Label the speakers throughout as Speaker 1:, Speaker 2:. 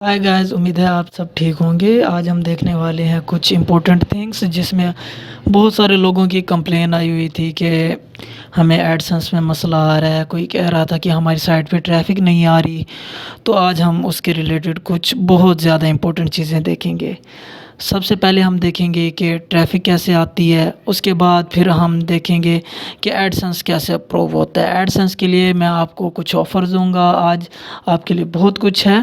Speaker 1: Hi guys, उम्मीद है आप सब ठीक होंगे। आज हम देखने वाले हैं कुछ इम्पोर्टेंट थिंग्स जिसमें बहुत सारे लोगों की कंप्लेन आई हुई थी कि हमें एडसेंस में मसला आ रहा है। कोई कह रहा था कि हमारी साइट पे ट्रैफिक नहीं आ रही। तो आज हम उसके रिलेटेड कुछ बहुत ज़्यादा इम्पोर्टेंट चीज़ें देखेंगे। सबसे पहले हम देखेंगे कि ट्रैफिक कैसे आती है, उसके बाद फिर हम देखेंगे कि एडसेंस कैसे अप्रूव होता है। एडसेंस के लिए मैं आपको कुछ ऑफ़र्स दूंगा। आज आपके लिए बहुत कुछ है।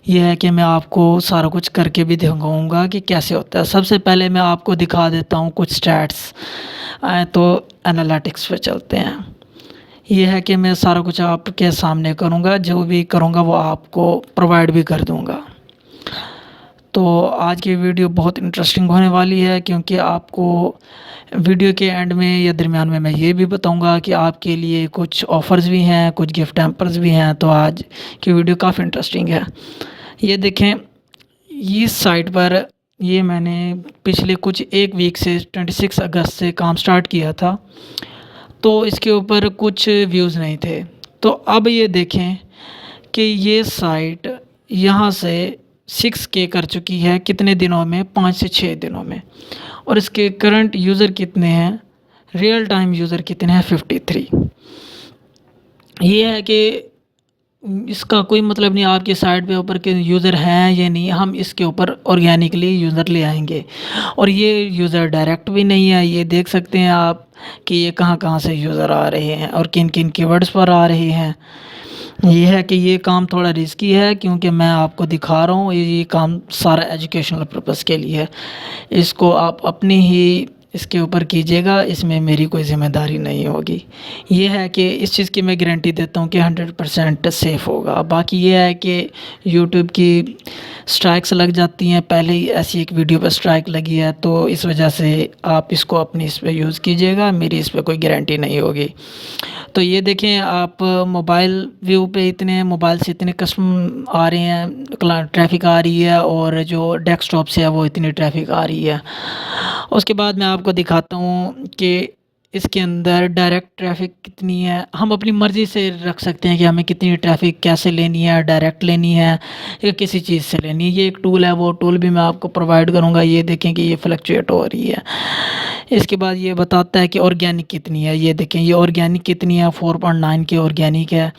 Speaker 1: ये है कि मैं आपको सारा कुछ करके भी दिखाऊंगा कि कैसे होता है। सबसे पहले मैं आपको दिखा देता हूँ कुछ स्टैट्स। तो एनालिटिक्स पे चलते हैं। ये है कि मैं सारा कुछ आपके सामने करूँगा, जो भी करूँगा वो आपको प्रोवाइड भी कर दूँगा। तो आज की वीडियो बहुत इंटरेस्टिंग होने वाली है, क्योंकि आपको वीडियो के एंड में या दरमियान में मैं ये भी बताऊंगा कि आपके लिए कुछ ऑफ़र्स भी हैं, कुछ गिफ्ट हैम्पर्स भी हैं। तो आज की वीडियो काफ़ी इंटरेस्टिंग है। ये देखें, इस साइट पर ये मैंने पिछले कुछ एक वीक से 26 अगस्त से काम स्टार्ट किया था। तो इसके ऊपर कुछ व्यूज़ नहीं थे। तो अब ये देखें कि ये साइट यहाँ से 6K कर चुकी है कितने दिनों में, 5 से 6 दिनों में। और इसके करंट यूज़र कितने हैं, रियल टाइम यूज़र कितने हैं, 53। ये है कि इसका कोई मतलब नहीं आपकी साइट पे ऊपर के यूज़र हैं या नहीं, हम इसके ऊपर ऑर्गेनिकली यूज़र ले आएंगे। और ये यूज़र डायरेक्ट भी नहीं है। ये देख सकते हैं आप कि ये कहाँ कहाँ से यूज़र आ रहे हैं और किन किन कीवर्ड्स पर आ रहे हैं। ये है कि ये काम थोड़ा रिस्की है, क्योंकि मैं आपको दिखा रहा हूँ ये काम सारा एजुकेशनल पर्पस के लिए है। इसको आप अपनी ही इसके ऊपर कीजिएगा, इसमें मेरी कोई ज़िम्मेदारी नहीं होगी। ये है कि इस चीज़ की मैं गारंटी देता हूँ कि 100% सेफ़ होगा। बाकी ये है कि यूट्यूब की स्ट्राइक्स लग जाती हैं। पहले ही ऐसी एक वीडियो पर स्ट्राइक लगी है, तो इस वजह से आप इसको अपनी इस पे यूज़ कीजिएगा, मेरी इस पे कोई गारंटी नहीं होगी। तो ये देखें आप, मोबाइल व्यू पे इतने मोबाइल से इतने कस्टम आ रहे हैं, ट्रैफिक आ रही है, और जो डेस्कटॉप से है वो इतनी ट्रैफिक आ रही है। उसके बाद मैं आपको दिखाता हूँ कि इसके अंदर डायरेक्ट ट्रैफिक कितनी है। हम अपनी मर्ज़ी से रख सकते हैं कि हमें कितनी ट्रैफिक कैसे लेनी है, डायरेक्ट लेनी है या किसी चीज़ से लेनी है। ये एक टूल है, वो टूल भी मैं आपको प्रोवाइड करूँगा। ये देखें कि ये फ्लक्चुएट हो रही है। इसके बाद ये बताता है कि ऑर्गेनिक कितनी है। ये देखें ये ऑर्गेनिक कितनी है, 4.9 के ऑर्गेनिक है।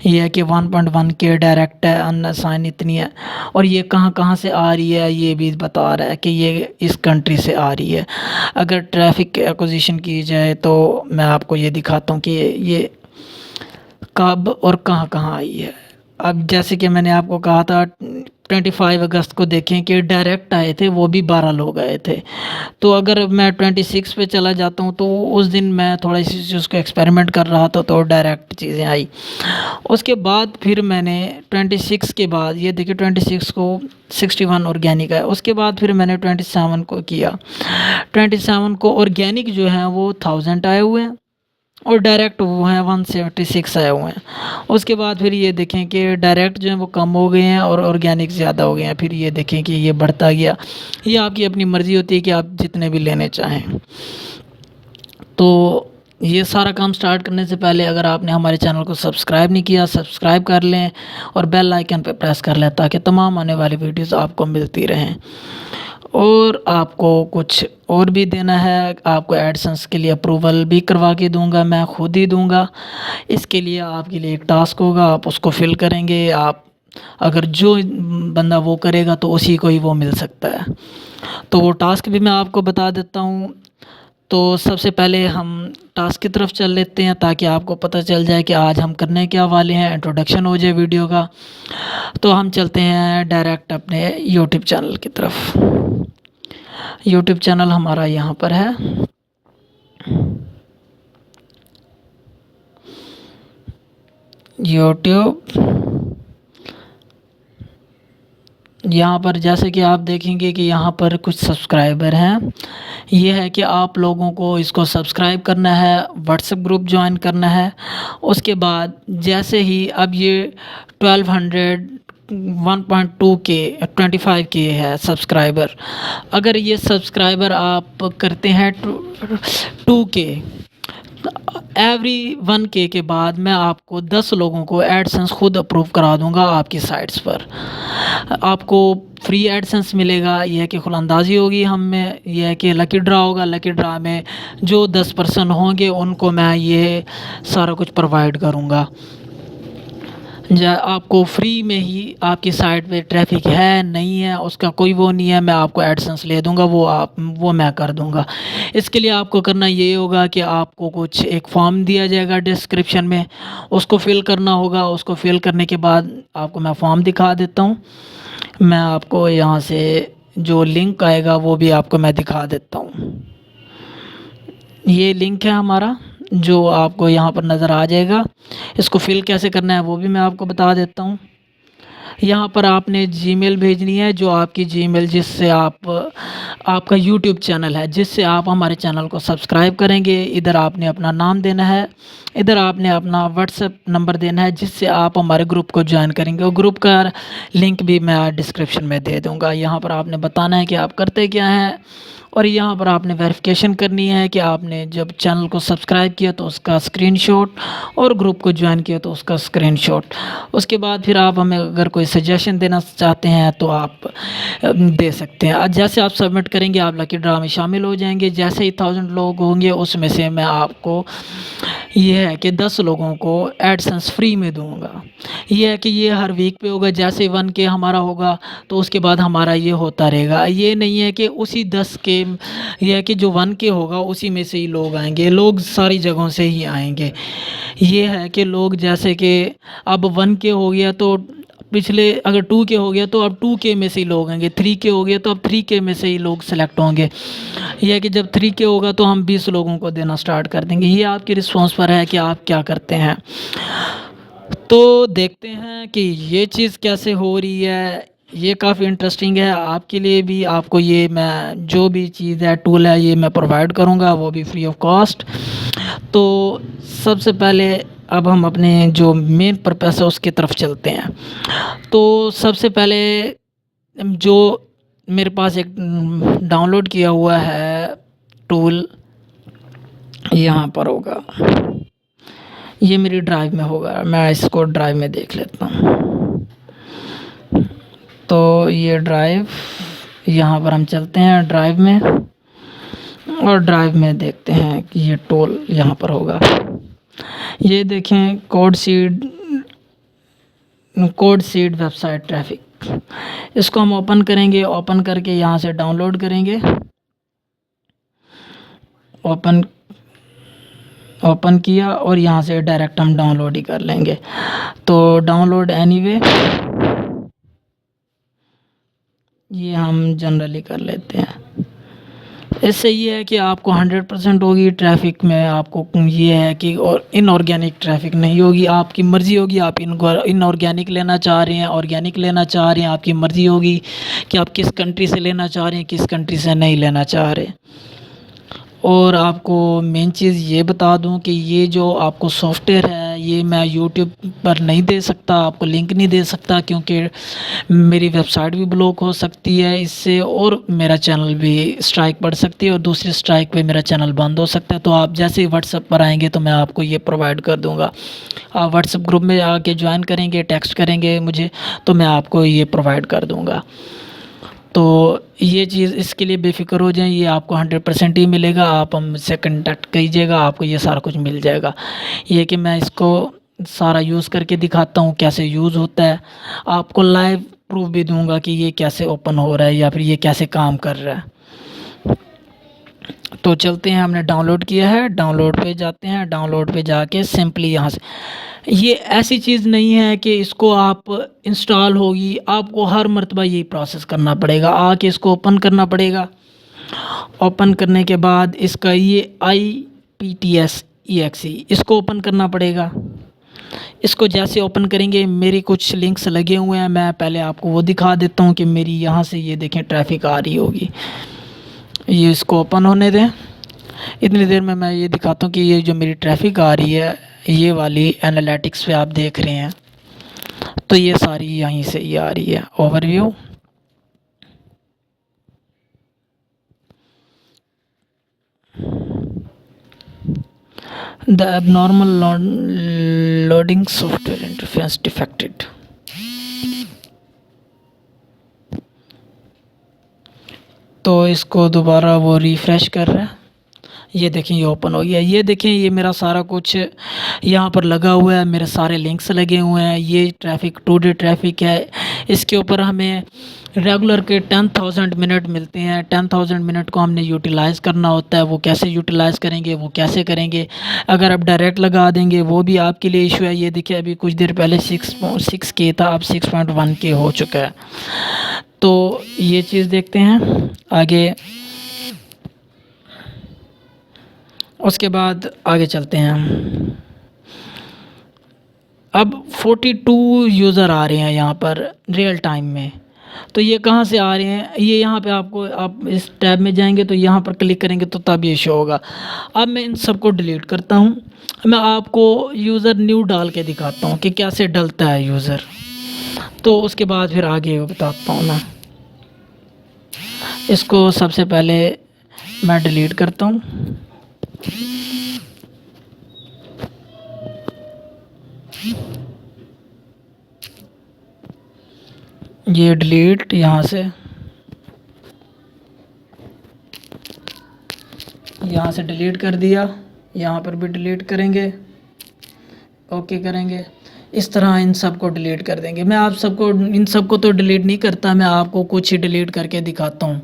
Speaker 1: ये है कि 1.1 के डायरेक्ट है, अनअसाइन इतनी है। और ये कहाँ कहाँ से आ रही है ये भी बता रहा है कि ये इस कंट्री से आ रही है। अगर ट्रैफिक एक्विजिशन की जाए तो मैं आपको ये दिखाता हूँ कि ये कब और कहाँ कहाँ आई है। अब जैसे कि मैंने आपको कहा था 25 अगस्त को देखें कि डायरेक्ट आए थे, वो भी 12 लोग आए थे। तो अगर मैं 26 पे चला जाता हूँ तो उस दिन मैं थोड़ा इसी चीज़ को एक्सपेरिमेंट कर रहा था, तो डायरेक्ट चीज़ें आई। उसके बाद फिर मैंने 26 के बाद ये देखिए 26 को 61 ऑर्गेनिक है। उसके बाद फिर मैंने 27 को किया। 27 को ऑर्गेनिक जो है वो 1000 आए हुए हैं, और डायरेक्ट वो हैं 176 आए हुए हैं। उसके बाद फिर ये देखें कि डायरेक्ट जो है वो कम हो गए हैं और ऑर्गेनिक ज़्यादा हो गए हैं। फिर ये देखें कि ये बढ़ता गया। ये आपकी अपनी मर्ज़ी होती है कि आप जितने भी लेने चाहें। तो ये सारा काम स्टार्ट करने से पहले अगर आपने हमारे चैनल को सब्सक्राइब नहीं किया, सब्सक्राइब कर लें और बेल आइकन पे प्रेस कर लें, ताकि तमाम आने वाली वीडियोस आपको मिलती रहें। और आपको कुछ और भी देना है, आपको एडसेंस के लिए अप्रूवल भी करवा के दूंगा, मैं खुद ही दूंगा। इसके लिए आपके लिए एक टास्क होगा, आप उसको फिल करेंगे। आप अगर जो बंदा वो करेगा तो उसी को ही वो मिल सकता है। तो वो टास्क भी मैं आपको बता देता हूँ। तो सबसे पहले हम टास्क की तरफ चल लेते हैं, ताकि आपको पता चल जाए कि आज हम करने क्या वाले हैं, इंट्रोडक्शन हो जाए वीडियो का। तो हम चलते हैं डायरेक्ट अपने यूट्यूब चैनल की तरफ। यूट्यूब चैनल हमारा यहाँ पर है। यूट्यूब, यहाँ पर जैसे कि आप देखेंगे कि यहाँ पर कुछ सब्सक्राइबर हैं। ये है कि आप लोगों को इसको सब्सक्राइब करना है, व्हाट्सएप ग्रुप ज्वाइन करना है। उसके बाद जैसे ही अब ये 1200 1.2 के 25 के है सब्सक्राइबर। अगर ये सब्सक्राइबर आप करते हैं 2 के, एवरी 1K के बाद मैं आपको 10 लोगों को एडसेंस खुद अप्रूव करा दूंगा आपकी साइट्स पर। आपको फ्री एडसेंस मिलेगा। यह है कि खुलअंदाज़ी होगी हम में, यह है कि लकी ड्रा होगा। लकी ड्रा में जो 10 पर्सन होंगे उनको मैं ये सारा कुछ प्रोवाइड करूँगा। आपको फ्री में ही आपकी साइट पे ट्रैफिक है नहीं है उसका कोई वो नहीं है, मैं आपको एडसेंस ले दूंगा, वो मैं कर दूंगा। इसके लिए आपको करना ये होगा कि आपको कुछ एक फॉर्म दिया जाएगा डिस्क्रिप्शन में, उसको फिल करना होगा। उसको फिल करने के बाद आपको मैं फॉर्म दिखा देता हूँ। मैं आपको यहाँ से जो लिंक आएगा वो भी आपको मैं दिखा देता हूँ। ये लिंक है हमारा जो आपको यहाँ पर नज़र आ जाएगा। इसको फिल कैसे करना है वो भी मैं आपको बता देता हूँ। यहाँ पर आपने जीमेल भेजनी है, जो आपकी जीमेल जिससे आपका यूट्यूब चैनल है, जिससे आप हमारे चैनल को सब्सक्राइब करेंगे। इधर आपने अपना नाम देना है, इधर आपने अपना व्हाट्सएप नंबर देना है जिससे आप हमारे ग्रुप को ज्वाइन करेंगे। और ग्रुप का लिंक भी मैं डिस्क्रिप्शन में दे दूँगा। यहाँ पर आपने बताना है कि आप करते क्या हैं, और यहाँ पर आपने वेरिफिकेशन करनी है कि आपने जब चैनल को सब्सक्राइब किया तो उसका स्क्रीनशॉट, और ग्रुप को ज्वाइन किया तो उसका स्क्रीनशॉट। उसके बाद फिर आप हमें अगर कोई सजेशन देना चाहते हैं तो आप दे सकते हैं। जैसे आप सबमिट करेंगे आप लकी ड्रा में शामिल हो जाएंगे। जैसे ही 1000 लोग होंगे उसमें से मैं आपको ये है कि 10 लोगों को एडसेंस फ्री में दूंगा। ये है कि ये हर वीक पे होगा। जैसे 1K हमारा होगा तो उसके बाद हमारा ये होता रहेगा। ये नहीं है कि उसी 10K, ये है कि जो 1K होगा उसी में से ही लोग आएंगे। लोग सारी जगहों से ही आएंगे। ये है कि लोग जैसे कि अब 1K हो गया तो पिछले अगर 2K हो गया तो अब 2K में से ही लोग आएंगे। 3K हो गया तो अब 3K में से ही लोग सेलेक्ट होंगे। यह है कि जब 3K होगा तो हम 20 लोगों को देना स्टार्ट कर देंगे। ये आपकी रिस्पॉन्स पर है कि आप क्या करते हैं। तो देखते हैं कि ये चीज़ कैसे हो रही है। ये काफ़ी इंटरेस्टिंग है आपके लिए भी। आपको ये मैं जो भी चीज़ है टूल है ये मैं प्रोवाइड करूँगा, वो भी फ्री ऑफ कॉस्ट। तो सबसे पहले अब हम अपने जो मेन पर्पस है उसकी तरफ चलते हैं। तो सबसे पहले जो मेरे पास एक डाउनलोड किया हुआ है टूल यहाँ पर होगा, ये मेरी ड्राइव में होगा। मैं इसको ड्राइव में देख लेता हूँ। तो ये ड्राइव, यहाँ पर हम चलते हैं ड्राइव में, और ड्राइव में देखते हैं कि ये टूल यहाँ पर होगा। ये देखें कोड सीड वेबसाइट ट्रैफिक। इसको हम ओपन करेंगे। ओपन करके यहाँ से डाउनलोड करेंगे। ओपन किया और यहाँ से डायरेक्ट हम डाउनलोड ही कर लेंगे। तो डाउनलोड एनीवे ये हम जनरली कर लेते हैं। इससे ये है कि आपको 100% होगी ट्रैफिक में। आपको ये है कि और इनऑर्गेनिक ट्रैफिक नहीं होगी। आपकी मर्ज़ी होगी आप इनऑर्गेनिक लेना चाह रहे हैं, ऑर्गेनिक लेना चाह रहे हैं। आपकी मर्ज़ी होगी कि आप किस कंट्री से लेना चाह रहे हैं, किस कंट्री से नहीं लेना चाह रहे। और आपको मेन चीज़ ये बता दूं कि ये जो आपको सॉफ्टवेयर है ये मैं यूट्यूब पर नहीं दे सकता, आपको लिंक नहीं दे सकता, क्योंकि मेरी वेबसाइट भी ब्लॉक हो सकती है इससे, और मेरा चैनल भी स्ट्राइक पड़ सकती है, और दूसरी स्ट्राइक पे मेरा चैनल बंद हो सकता है। तो आप जैसे ही व्हाट्सएप पर आएंगे तो मैं आपको ये प्रोवाइड कर दूँगा। आप व्हाट्सएप ग्रुप में आके ज्वाइन करेंगे, टेक्स्ट करेंगे मुझे, तो मैं आपको ये प्रोवाइड कर दूँगा। तो ये चीज़ इसके लिए बेफ़िक्र हो जाएं, ये आपको 100% ही मिलेगा। आप हमसे कॉन्टैक्ट कीजिएगा, आपको ये सारा कुछ मिल जाएगा। ये कि मैं इसको सारा यूज़ करके दिखाता हूँ कैसे यूज़ होता है। आपको लाइव प्रूफ भी दूंगा कि ये कैसे ओपन हो रहा है या फिर ये कैसे काम कर रहा है। तो चलते हैं, हमने डाउनलोड किया है, डाउनलोड पे जाते हैं। डाउनलोड पे जाके सिंपली यहाँ से, ये ऐसी चीज़ नहीं है कि इसको आप इंस्टॉल होगी, आपको हर मर्तबा यही प्रोसेस करना पड़ेगा। आके इसको ओपन करना पड़ेगा। ओपन करने के बाद इसका ये IPTS-EXE इसको ओपन करना पड़ेगा। इसको जैसे ओपन करेंगे मेरी कुछ लिंक्स लगे हुए हैं, मैं पहले आपको वो दिखा देता हूँ कि मेरी यहाँ से ये देखें ट्रैफिक आ रही होगी। ये इसको ओपन होने दें। इतनी देर में मैं ये दिखाता हूँ कि ये जो मेरी ट्रैफिक आ रही है ये वाली एनालिटिक्स पे आप देख रहे हैं, तो ये सारी यहीं से ही आ रही है। Overview, the abnormal loading software interface defected. तो इसको दोबारा वो रिफ़्रेश कर रहा है। ये देखें ये ओपन हो गया। ये देखें ये मेरा सारा कुछ यहाँ पर लगा हुआ है, मेरे सारे लिंक्स लगे हुए हैं। ये ट्रैफ़िक टुडे ट्रैफ़िक है। इसके ऊपर हमें रेगुलर के 10,000 मिनट मिलते हैं। 10,000 मिनट को हमने यूटिलाइज़ करना होता है। वो कैसे यूटिलाइज़ करेंगे, वो कैसे करेंगे? अगर आप डायरेक्ट लगा देंगे वो भी आपके लिए इशू है। ये देखिए अभी कुछ देर पहले 6 था, अब 6.1 के हो चुका है। तो ये चीज़ देखते हैं आगे। उसके बाद आगे चलते हैं हम। अब 42 यूज़र आ रहे हैं यहाँ पर रियल टाइम में। तो ये कहाँ से आ रहे हैं? ये यहाँ पे आपको, आप इस टैब में जाएंगे तो यहाँ पर क्लिक करेंगे तो तब ये शो होगा। अब मैं इन सबको डिलीट करता हूँ। मैं आपको यूज़र न्यू डाल के दिखाता हूँ कि कैसे डलता है यूज़र। तो उसके बाद फिर आगे बताता हूँ मैं। इसको सबसे पहले मैं डिलीट करता हूँ। ये डिलीट यहाँ से डिलीट कर दिया। यहाँ पर भी डिलीट करेंगे, ओके करेंगे। इस तरह इन सब को डिलीट कर देंगे। मैं आप सबको इन सबको तो डिलीट नहीं करता, मैं आपको कुछ ही डिलीट करके दिखाता हूँ।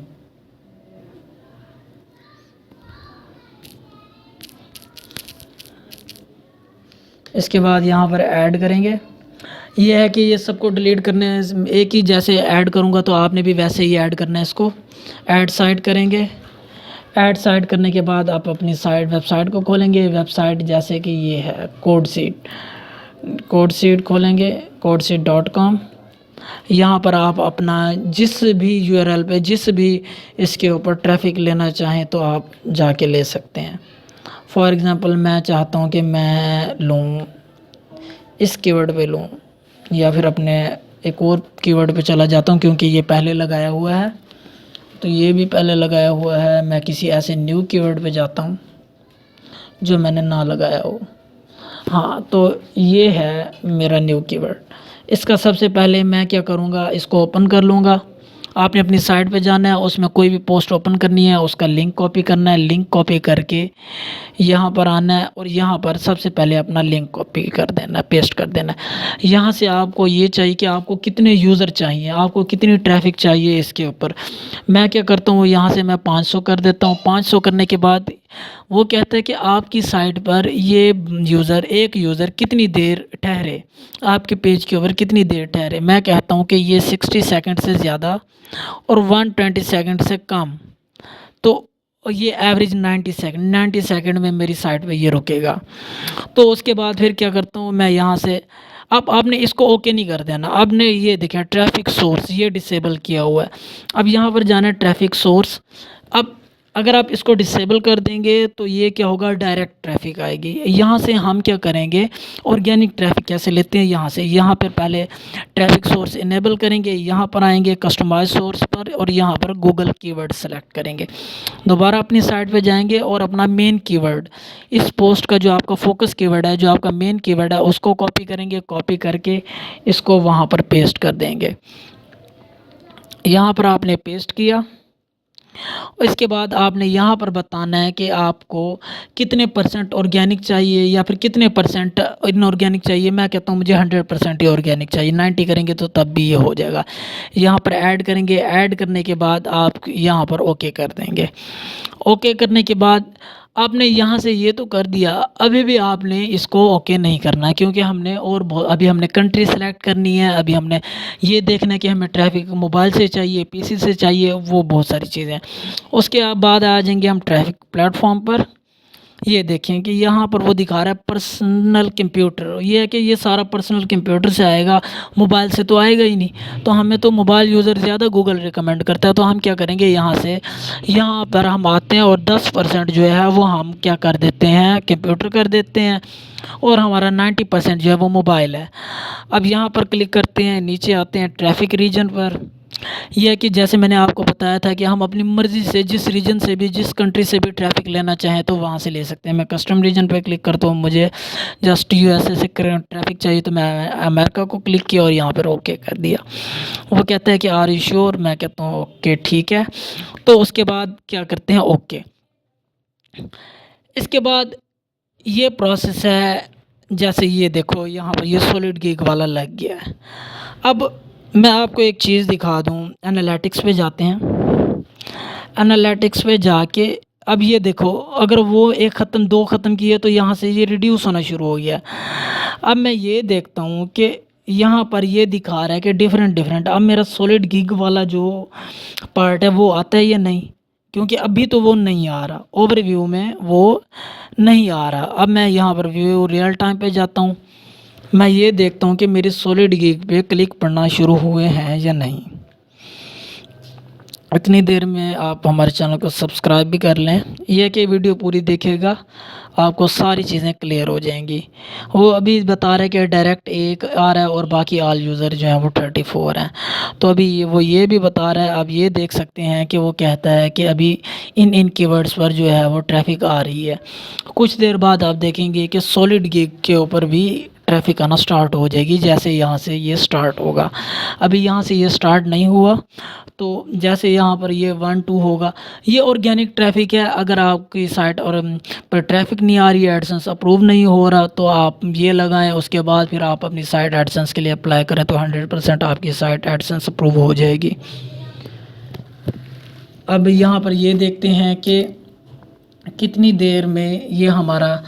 Speaker 1: इसके बाद यहाँ पर ऐड करेंगे। ये है कि ये सबको डिलीट करने एक ही जैसे ऐड करूँगा तो आपने भी वैसे ही ऐड करना है। इसको ऐड साइट करेंगे। ऐड साइट करने के बाद आप अपनी वेबसाइट को खोलेंगे। वेबसाइट जैसे कि ये है कोडसीड खोलेंगे, codeseed.com। यहाँ पर आप अपना जिस भी URL पे जिस भी इसके ऊपर ट्रैफिक लेना चाहें तो आप जाके ले सकते हैं। फॉर एग्ज़ाम्पल मैं चाहता हूँ कि मैं लूँ इस कीवर्ड पे लूँ, या फिर अपने एक और कीवर्ड पे चला जाता हूँ क्योंकि ये पहले लगाया हुआ है, तो ये भी पहले लगाया हुआ है। मैं किसी ऐसे न्यू कीवर्ड पे जाता हूँ जो मैंने ना लगाया हो। हाँ, तो ये है मेरा न्यू कीवर्ड। इसका सबसे पहले मैं क्या करूँगा, इसको ओपन कर लूँगा। आपने अपनी साइट पे जाना है, उसमें कोई भी पोस्ट ओपन करनी है, उसका लिंक कॉपी करना है। लिंक कॉपी करके यहाँ पर आना है और यहाँ पर सबसे पहले अपना लिंक कॉपी कर देना है, पेस्ट कर देना है। यहाँ से आपको ये चाहिए कि आपको कितने यूज़र चाहिए, आपको कितनी ट्रैफिक चाहिए इसके ऊपर। मैं क्या करता हूँ, यहाँ से मैं 500 कर देता हूँ। 500 करने के बाद वो कहता है कि आपकी साइट पर ये एक यूज़र कितनी देर ठहरे, आपके पेज के ऊपर कितनी देर ठहरे। मैं कहता हूँ कि ये 60 सेकंड से ज़्यादा और 120 सेकंड से कम। तो ये एवरेज 90 सेकंड में मेरी साइट पे ये रुकेगा। तो उसके बाद फिर क्या करता हूँ मैं, यहाँ से अब आपने इसको ओके नहीं कर देना। आपने ये देखा ट्रैफिक सोर्स ये डिसेबल किया हुआ है। अब यहाँ पर जाना है ट्रैफिक सोर्स। अब अगर आप इसको डिसेबल कर देंगे तो ये क्या होगा, डायरेक्ट ट्रैफिक आएगी। यहाँ से हम क्या करेंगे, ऑर्गेनिक ट्रैफिक कैसे लेते हैं, यहाँ पर पहले ट्रैफिक सोर्स इनेबल करेंगे। यहाँ पर आएंगे कस्टमाइज सोर्स पर और यहाँ पर गूगल कीवर्ड सेलेक्ट करेंगे। दोबारा अपनी साइट पे जाएंगे और अपना मेन कीवर्ड, इस पोस्ट का जो आपका फोकस कीवर्ड है, जो आपका मेन कीवर्ड है, उसको कॉपी करेंगे। कॉपी करके इसको वहाँ पर पेस्ट कर देंगे। यहाँ पर आपने पेस्ट किया। इसके बाद आपने यहाँ पर बताना है कि आपको कितने % ऑर्गेनिक चाहिए या फिर कितने % इनऑर्गेनिक चाहिए। मैं कहता हूँ मुझे 100% ही ऑर्गेनिक चाहिए। 90 करेंगे तो तब भी ये हो जाएगा। यहाँ पर ऐड करेंगे। ऐड करने के बाद आप यहाँ पर ओके कर देंगे। ओके करने के बाद आपने यहाँ से ये तो कर दिया, अभी भी आपने इसको ओके नहीं करना है क्योंकि हमने और अभी हमने कंट्री सेलेक्ट करनी है। अभी हमने ये देखना है कि हमें ट्रैफिक मोबाइल से चाहिए, पीसी से चाहिए, वो बहुत सारी चीज़ें। उसके बाद आ जाएंगे हम ट्रैफिक प्लेटफॉर्म पर। ये देखें कि यहाँ पर वो दिखा रहा है पर्सनल कंप्यूटर। ये है कि ये सारा पर्सनल कंप्यूटर से आएगा, मोबाइल से तो आएगा ही नहीं। तो हमें तो मोबाइल यूज़र ज़्यादा गूगल रिकमेंड करता है। तो हम क्या करेंगे, यहाँ पर हम आते हैं और 10% जो है वो हम क्या कर देते हैं, कंप्यूटर कर देते हैं और हमारा 90% जो है वो मोबाइल है। अब यहाँ पर क्लिक करते हैं, नीचे आते हैं ट्रैफिक रीजन पर। ये है कि जैसे मैंने आपको बताया था कि हम अपनी मर्ज़ी से जिस रीजन से भी, जिस कंट्री से भी ट्रैफ़िक लेना चाहें तो वहाँ से ले सकते हैं। मैं कस्टम रीजन पे क्लिक करता हूँ, मुझे जस्ट यूएसए से ट्रैफ़िक चाहिए तो मैं अमेरिका को क्लिक किया और यहाँ पर ओके कर दिया। वो कहता है कि आर यू श्योर? मैं कहता हूँ ओके ठीक है। तो उसके बाद क्या करते हैं, ओके। इसके बाद ये प्रोसेस है, जैसे ये देखो यहाँ पर ये सॉलिड गिग वाला लग गया है। अब मैं आपको एक चीज़ दिखा दूँ, एनालिटिक्स पे जाते हैं। एनालिटिक्स पे जाके अब ये देखो, अगर वो 1 ख़त्म 2 ख़त्म किए तो यहाँ से ये रिड्यूस होना शुरू हो गया। अब मैं ये देखता हूँ कि यहाँ पर ये दिखा रहा है कि डिफरेंट अब मेरा सॉलिड गिग वाला जो पार्ट है वो आता है या नहीं, क्योंकि अभी तो वो नहीं आ रहा, ओवरव्यू में वो नहीं आ रहा। अब मैं यहाँ पर व्यू रियल टाइम पे जाता हूँ, मैं ये देखता हूँ कि मेरे सॉलिड गिग पे क्लिक पड़ना शुरू हुए हैं या नहीं। इतनी देर में आप हमारे चैनल को सब्सक्राइब भी कर लें। यह कि वीडियो पूरी देखिएगा, आपको सारी चीज़ें क्लियर हो जाएंगी। वो अभी बता रहा है कि डायरेक्ट 1 आ रहा है और बाकी ऑल यूज़र जो हैं वो 34 हैं। तो अभी वो ये भी बता रहा है, आप ये देख सकते हैं कि वो कहता है कि अभी इन कीवर्ड्स पर जो है वो ट्रैफ़िक आ रही है। कुछ देर बाद आप देखेंगे कि सॉलिड गिग के ऊपर भी ट्रैफ़िक आना स्टार्ट हो जाएगी, जैसे यहाँ से ये स्टार्ट होगा। अभी यहाँ से ये स्टार्ट नहीं हुआ, तो जैसे यहाँ पर ये 1-2 होगा, ये ऑर्गेनिक ट्रैफ़िक है। अगर आपकी साइट और पर ट्रैफ़िक नहीं आ रही है, एडसेंस अप्रूव नहीं हो रहा, तो आप ये लगाएं, उसके बाद फिर आप अपनी साइट एडसेंस के लिए अप्लाई करें तो 100% आपकी साइट एडसेंस अप्रूव हो जाएगी। अब यहाँ पर ये देखते हैं कि कितनी देर में ये हमारा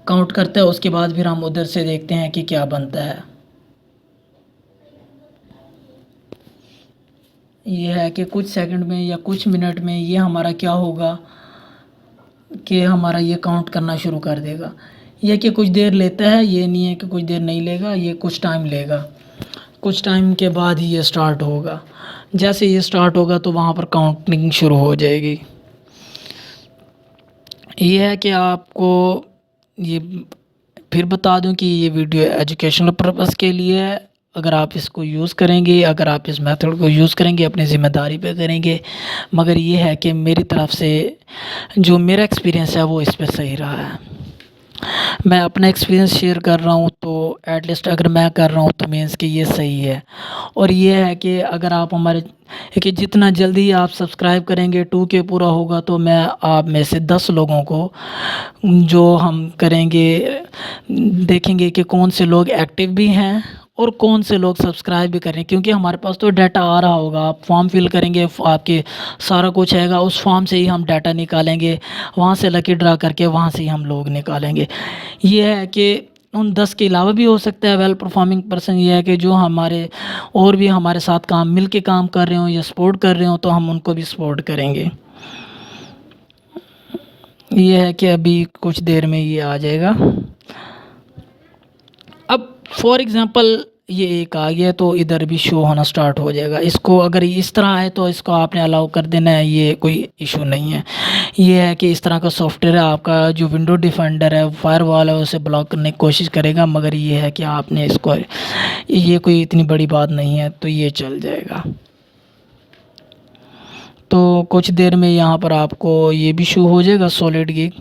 Speaker 1: काउंट करता है, उसके बाद फिर हम उधर से देखते हैं कि क्या बनता है। ये है कि कुछ सेकंड में या कुछ मिनट में ये हमारा क्या होगा कि हमारा ये काउंट करना शुरू कर देगा। ये कि कुछ देर लेता है, ये नहीं है कि कुछ देर नहीं लेगा, ये कुछ टाइम लेगा। कुछ टाइम के बाद ही ये स्टार्ट होगा। जैसे ये स्टार्ट होगा तो वहाँ पर काउंटिंग शुरू हो जाएगी। ये है कि आपको ये फिर बता दूं कि ये वीडियो एजुकेशनल पर्पज़ के लिए है। अगर आप इसको यूज़ करेंगे, अगर आप इस मेथड को यूज़ करेंगे, अपनी ज़िम्मेदारी पे करेंगे। मगर ये है कि मेरी तरफ़ से जो मेरा एक्सपीरियंस है वो इस पे सही रहा है। मैं अपना एक्सपीरियंस शेयर कर रहा हूँ, तो एटलीस्ट अगर मैं कर रहा हूँ तो मीन्स कि ये सही है। और ये है कि अगर आप हमारे कि जितना जल्दी आप सब्सक्राइब करेंगे 2K पूरा होगा तो मैं आप में से 10 लोगों को जो हम करेंगे, देखेंगे कि कौन से लोग एक्टिव भी हैं और कौन से लोग सब्सक्राइब भी करें, क्योंकि हमारे पास तो डाटा आ रहा होगा। आप फॉर्म फिल करेंगे, आपके सारा कुछ आएगा, उस फॉर्म से ही हम डाटा निकालेंगे, वहाँ से लकी ड्रा करके वहाँ से ही हम लोग निकालेंगे। ये है कि उन 10 के अलावा भी हो सकता है वेल परफॉर्मिंग पर्सन। ये है कि जो हमारे और भी हमारे साथ मिल के काम कर रहे हों या सपोर्ट कर रहे हों तो हम उनको भी सपोर्ट करेंगे। ये है कि अभी कुछ देर में ये आ जाएगा। अब फॉर एग्ज़ाम्पल ये एक आ गया तो इधर भी शो होना स्टार्ट हो जाएगा। इसको अगर इस तरह है तो इसको आपने अलाउ कर देना है, ये कोई इशू नहीं है। ये है कि इस तरह का सॉफ्टवेयर है, आपका जो विंडो डिफेंडर है, फायरवॉल है, उसे ब्लॉक करने की कोशिश करेगा। मगर ये है कि आपने इसको, ये कोई इतनी बड़ी बात नहीं है, तो ये चल जाएगा। तो कुछ देर में यहाँ पर आपको ये भी शो हो जाएगा सॉलिड गिग।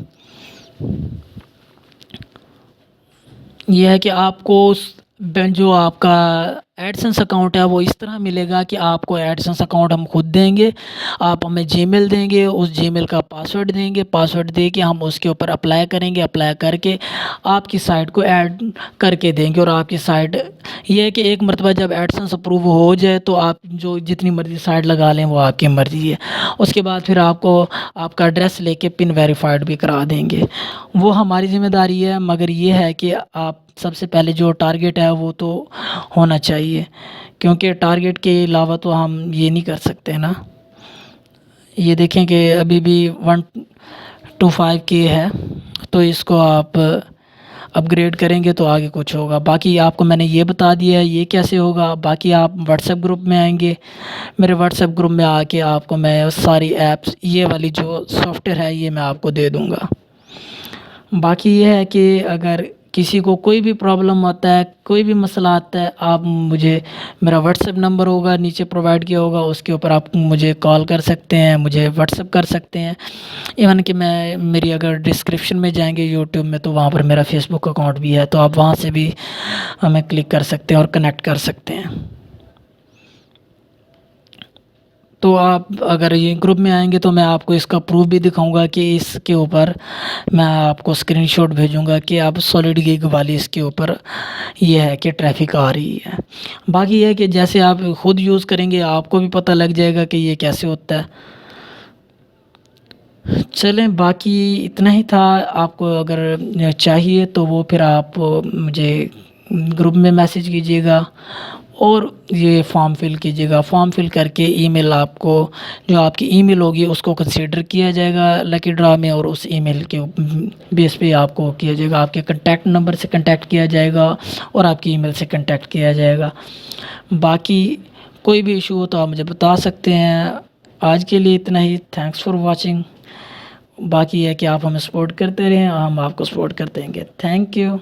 Speaker 1: ये है कि आपको जो आपका एडसेंस अकाउंट है वो इस तरह मिलेगा कि आपको एडसेंस अकाउंट हम खुद देंगे, आप हमें जीमेल देंगे, उस जीमेल का पासवर्ड देंगे, पासवर्ड दे के हम उसके ऊपर अप्लाई करेंगे, अप्लाई करके आपकी साइट को ऐड करके देंगे। और आपकी साइट ये है कि एक मरतबा जब एडसेंस अप्रूव हो जाए तो आप जो जितनी मर्ज़ी साइट लगा लें वो आपकी मर्ज़ी है। उसके बाद फिर आपको आपका एड्रेस लेके पिन वेरीफाइड भी करा देंगे, वो हमारी ज़िम्मेदारी है। मगर ये है कि आप सबसे पहले जो टारगेट है वो तो होना चाहिए, क्योंकि टारगेट के अलावा तो हम ये नहीं कर सकते ना। ये देखें कि अभी भी 125K है, तो इसको आप अपग्रेड करेंगे तो आगे कुछ होगा। बाकी आपको मैंने ये बता दिया है ये कैसे होगा। बाकी आप व्हाट्सएप ग्रुप में आएंगे, मेरे व्हाट्सएप ग्रुप में आके आपको मैं सारी ऐप्स, ये वाली जो सॉफ्टवेयर है ये मैं आपको दे दूँगा। बाकी ये है कि अगर किसी को कोई भी प्रॉब्लम आता है, कोई भी मसला आता है, आप मुझे, मेरा व्हाट्सएप नंबर होगा नीचे प्रोवाइड किया होगा, उसके ऊपर आप मुझे कॉल कर सकते हैं, मुझे व्हाट्सएप कर सकते हैं। इवन कि मैं मेरी अगर डिस्क्रिप्शन में जाएंगे यूट्यूब में तो वहाँ पर मेरा फेसबुक अकाउंट भी है, तो आप वहाँ से भी हमें क्लिक कर सकते हैं और कनेक्ट कर सकते हैं। तो आप अगर ये ग्रुप में आएंगे तो मैं आपको इसका प्रूफ भी दिखाऊंगा कि इसके ऊपर मैं आपको स्क्रीनशॉट भेजूंगा कि आप सॉलिड गिग वाली इसके ऊपर ये है कि ट्रैफिक आ रही है। बाकी ये है कि जैसे आप खुद यूज़ करेंगे आपको भी पता लग जाएगा कि ये कैसे होता है। चलें, बाकी इतना ही था। आपको अगर चाहिए तो वो फिर आप मुझे ग्रुप में मैसेज कीजिएगा और ये फॉर्म फिल कीजिएगा। फॉर्म फिल करके ईमेल, आपको जो आपकी ईमेल होगी उसको कंसीडर किया जाएगा लकी ड्रा में, और उस ईमेल के बेस पे आपको किया जाएगा, आपके कॉन्टैक्ट नंबर से कॉन्टैक्ट किया जाएगा और आपकी ईमेल से कॉन्टैक्ट किया जाएगा। बाकी कोई भी इशू हो तो आप मुझे बता सकते हैं। आज के लिए इतना ही। Thanks for watching. बाकी है कि आप हमें सपोर्ट करते रहें, हम आपको सपोर्ट करते रहेंगे। Thank you.